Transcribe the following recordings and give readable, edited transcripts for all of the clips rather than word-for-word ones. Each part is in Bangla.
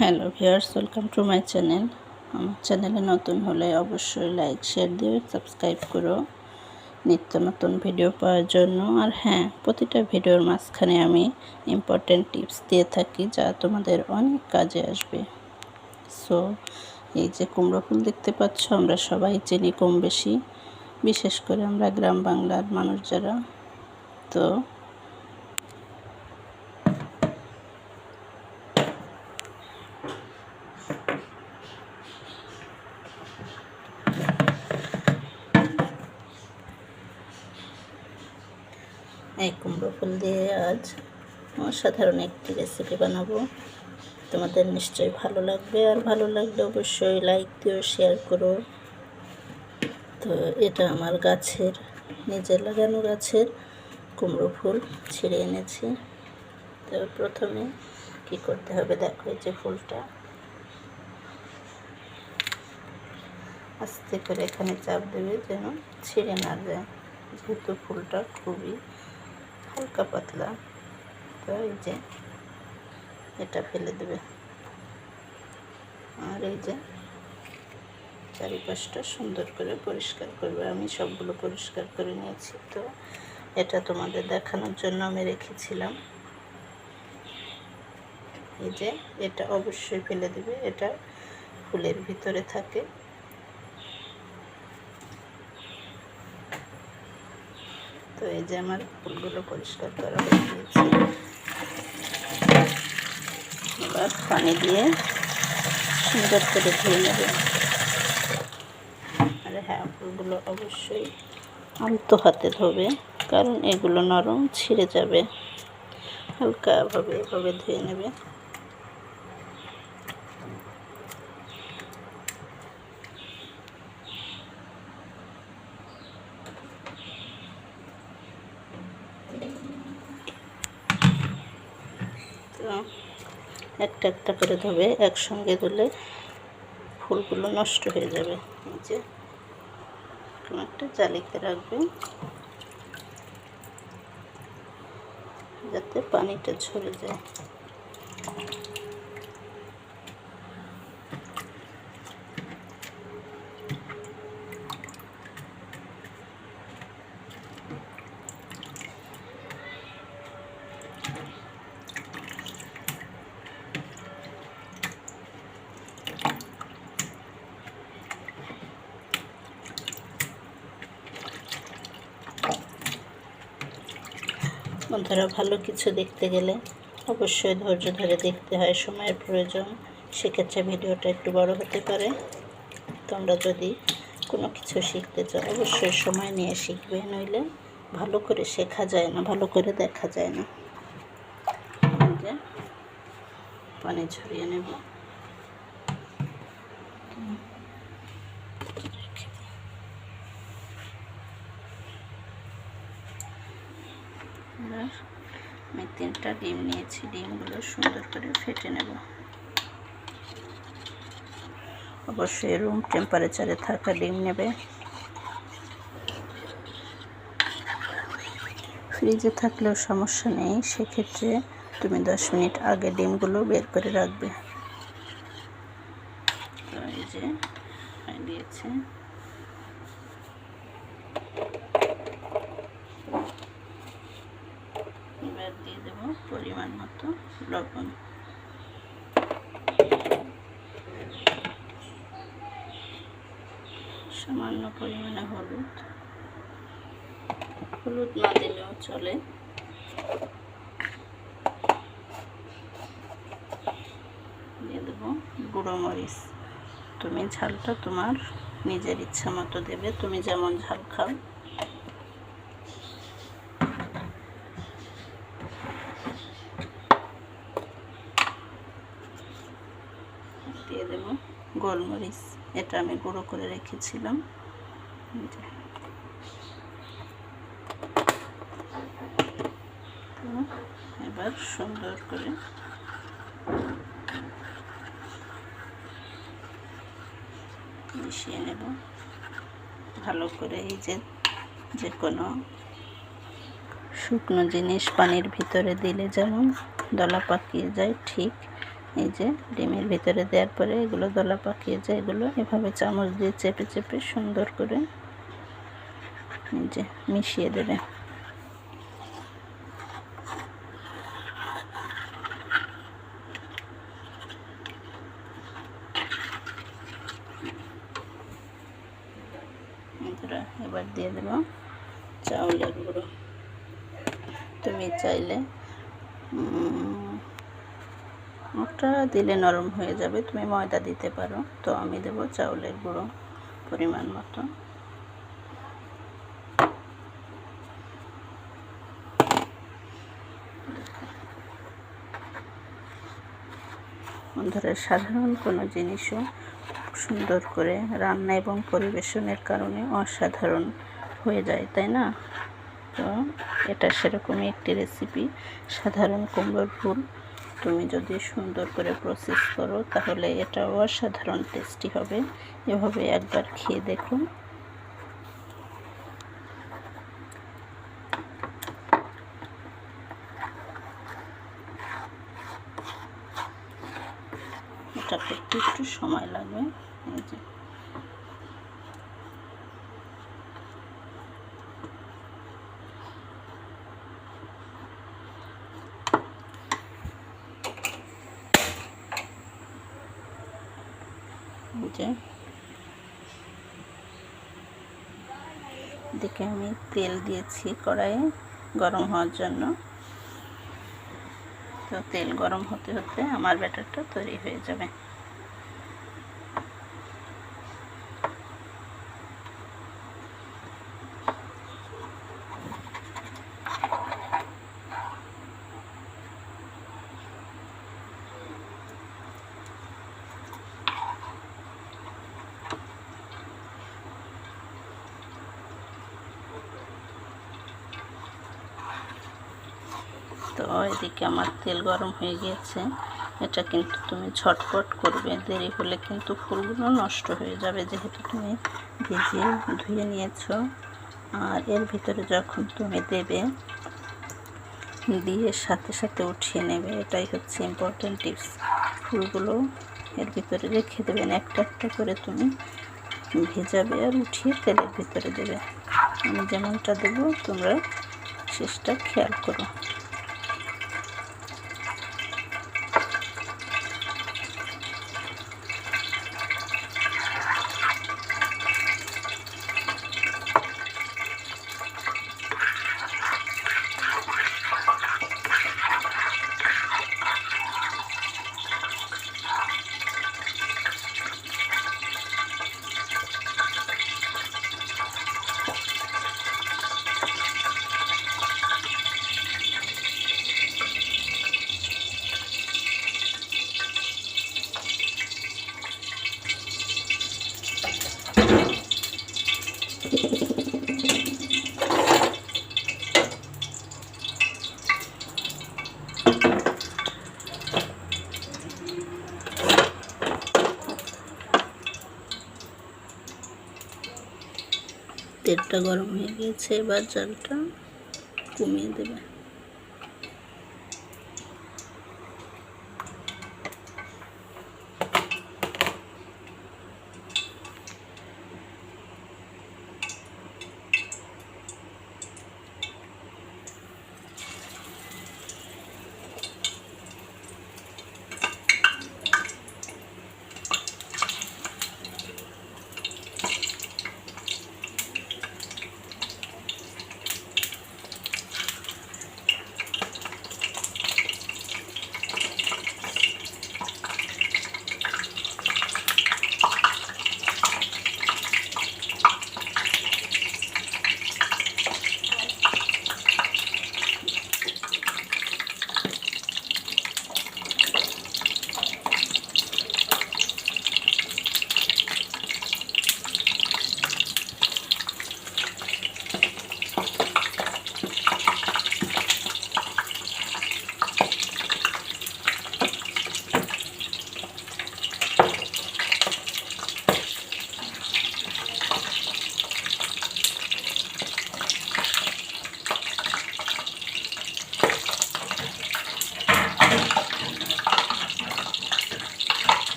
Hello viewers, welcome to my channel. আমার চ্যানেলে নতুন হলে অবশ্যই লাইক শেয়ার দিয়ে সাবস্ক্রাইব করো নিত্য নতুন ভিডিও পাওয়ার জন্য। আর হ্যাঁ, প্রতিটা ভিডিওর মাঝখানে আমি ইম্পর্টেন্ট টিপস দিয়ে থাকি যা তোমাদের অনেক কাজে আসবে। সো এই যে কুমড়ো ফুল দেখতে পাচ্ছ, আমরা সবাই চিনি কম বেশি, বিশেষ করে আমরা গ্রাম বাংলার মানুষ যারা। তো এই কুমড়ো ফুল দিয়ে আজ অসাধারণ একটি রেসিপি বানাবো। তোমাদের নিশ্চয়ই ভালো লাগবে, আর ভালো লাগলে অবশ্যই লাইক দিও, শেয়ার করো। তো এটা আমার গাছের, নিজের লাগানো গাছের কুমড়ো ফুল ছিঁড়ে এনেছি। তো প্রথমে কি করতে হবে দেখো, এই যে ফুলটা আস্তে করে এখানে চাপ দেবে যেন ছিঁড়ে না যায়, যেহেতু ফুলটা খুবই হালকা পাতলা। তো এই যে এটা ফেলে দেবে, আর এই যে চারিপাশটা সুন্দর করে পরিষ্কার করবে। আমি সবগুলো পরিষ্কার করে নিয়েছি। তো এটা তোমাদের দেখানোর জন্য আমি রেখেছিলাম। এই যে এটা অবশ্যই ফেলে দেবে, এটা ফুলের ভিতরে থাকে। তো এই যে আমার ফুলগুলো পরিষ্কার করা হয়ে গিয়েছে। এবার পানি দিয়ে সুন্দর করে ধুয়ে নেবে। আর হ্যাঁ, ফুলগুলো অবশ্যই আলতো হাতে ধোবে, কারণ এগুলো নরম, ছিঁড়ে যাবে। হালকাভাবে এভাবে ধুয়ে নেবে। তো একটা একটা করে ধোবে, একসঙ্গে ধুলে ফুলগুলো নষ্ট হয়ে যাবে। এই যে কোনো একটা জালিতে রাখবে যাতে পানিটা ঝরে যায়। বন্ধুরা, ভালো কিছু দেখতে গেলে অবশ্যই ধৈর্য ধরে দেখতে হয়, সময়ের প্রয়োজন। সেক্ষেত্রে ভিডিওটা একটু বড় হতে পারে। তোমরা যদি কোনো কিছু শিখতে চাও অবশ্যই সময় নিয়ে শিখবে, নইলে ভালো করে শেখা যায় না, ভালো করে দেখা যায় না। পানি ঝরিয়ে নেব। আমি 3টা ডিম নিয়েছি, ডিমগুলো সুন্দর করে ফেটে নেব। অবশ্যই রুম টেম্পারেচারে থাকা ডিম নেবে। ফ্রিজে থাকলেও সমস্যা নেই, সেক্ষেত্রে তুমি 10 মিনিট আগে ডিমগুলো বের করে রাখবে। তো এই যে হয়ে দিয়েছে। এবার দিয়ে দেবো পরিমাণ মতো লবণ। সামান্য পরিমাণে হলুদ, হলুদ না দিলেও চলে। দিয়ে দেবো গুঁড়ো মরিচ। তুমি ঝালটা তোমার নিজের ইচ্ছা মতো দেবে, তুমি যেমন ঝাল খাও। দিয়ে দেবো গোলমরিচ, এটা আমি গুঁড়ো করে রেখেছিলাম। এবার সুন্দর করে মিশিয়ে নেব ভালো করে। এই যে কোনো শুকনো জিনিস পানির ভিতরে দিলে যেমন দলা পাকিয়ে যায়, ঠিক এই যে ডিমের ভিতরে দেওয়ার পরে এগুলো দলা পাকিয়ে যায়, এগুলো এভাবে চামচ দিয়ে চেপে চেপে সুন্দর করে এই যে মিশিয়ে দেবে। এবার দিয়ে দেব চাউলের গুঁড়ো। তুমি চাইলে ওটা দিলে নরম হয়ে যাবে, তুমি ময়দা দিতে পারো, তো আমি দেব চাউলের গুঁড়ো পরিমাণ মতো। বন্ধুরা, সাধারণ কোনো জিনিসও সুন্দর করে রান্না এবং পরিবেশনের কারণে অসাধারণ হয়ে যায়, তাই না? তো এটা সেরকমই একটি রেসিপি। সাধারণ কুমড়োর ফুল তুমি যদি সুন্দর করে প্রসেস করো তাহলে এটা অসাধারণ টেস্টি হবে। এভাবে একবার খেয়ে দেখুন। এটা করতে একটু সময় লাগবে। এই যে এদিকে আমি তেল দিয়েছি কড়াইয়ে গরম হওয়ার জন্য। তো তেল গরম হতে হতে আমার ব্যাটারটা তৈরি হয়ে যাবে। তো এদিকে আমার তেল গরম হয়ে গিয়েছে। এটা কিন্তু তুমি ঝটপট করবে, দেরি হলে কিন্তু ফুলগুলো নষ্ট হয়ে যাবে, যেহেতু তুমি ভিজিয়ে ধুয়ে নিয়েছো। আর এর ভিতরে যখন তুমি দেবে, দিয়ে সাথে সাথে উঠিয়ে নেবে, এটাই হচ্ছে ইম্পর্টেন্ট টিপস। ফুলগুলো এর ভিতরে রেখে দেবেন, একটা একটা করে তুমি ভেজাবে আর উঠিয়ে তেলের ভিতরে দেবে। আমি যেমনটা দেবো তোমরা শেষটা খেয়াল করো। তেলটা গরম হয়ে গিয়েছে, এবার জালটা কমিয়ে দেবে।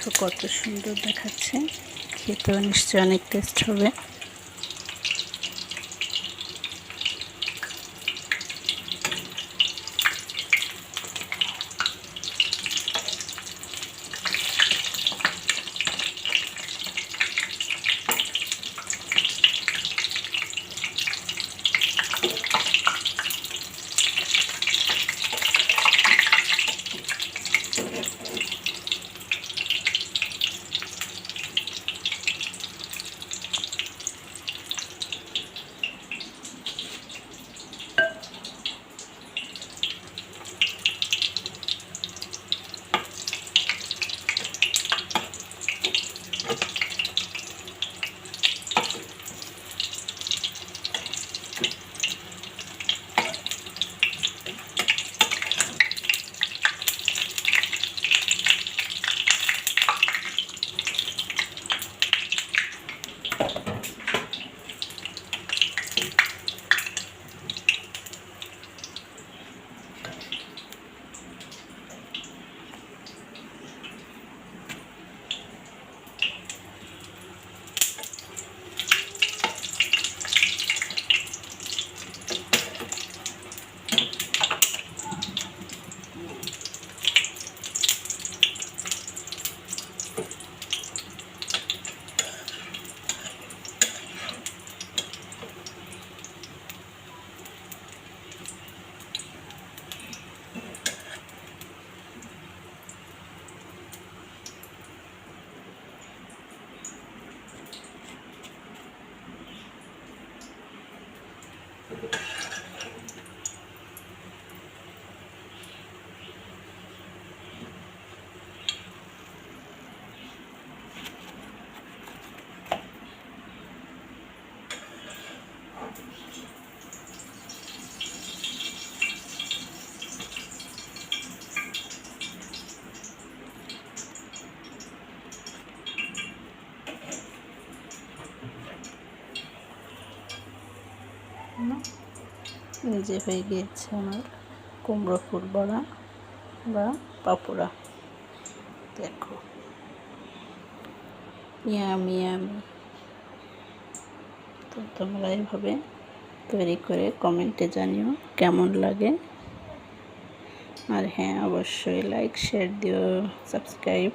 দেখো কত সুন্দর দেখাচ্ছে, খেতেও নিশ্চয়ই অনেক টেস্ট হবে। যে হয়ে গিয়েছে আমার কুমড়ো ফুল বড়া বা পাপোড়া। দেখো ইয়ামি ইয়ামি। তো তোমরা এইভাবে তৈরি করে কমেন্টে জানিও কেমন লাগে। আর হ্যাঁ, অবশ্যই লাইক শেয়ার দিও, সাবস্ক্রাইব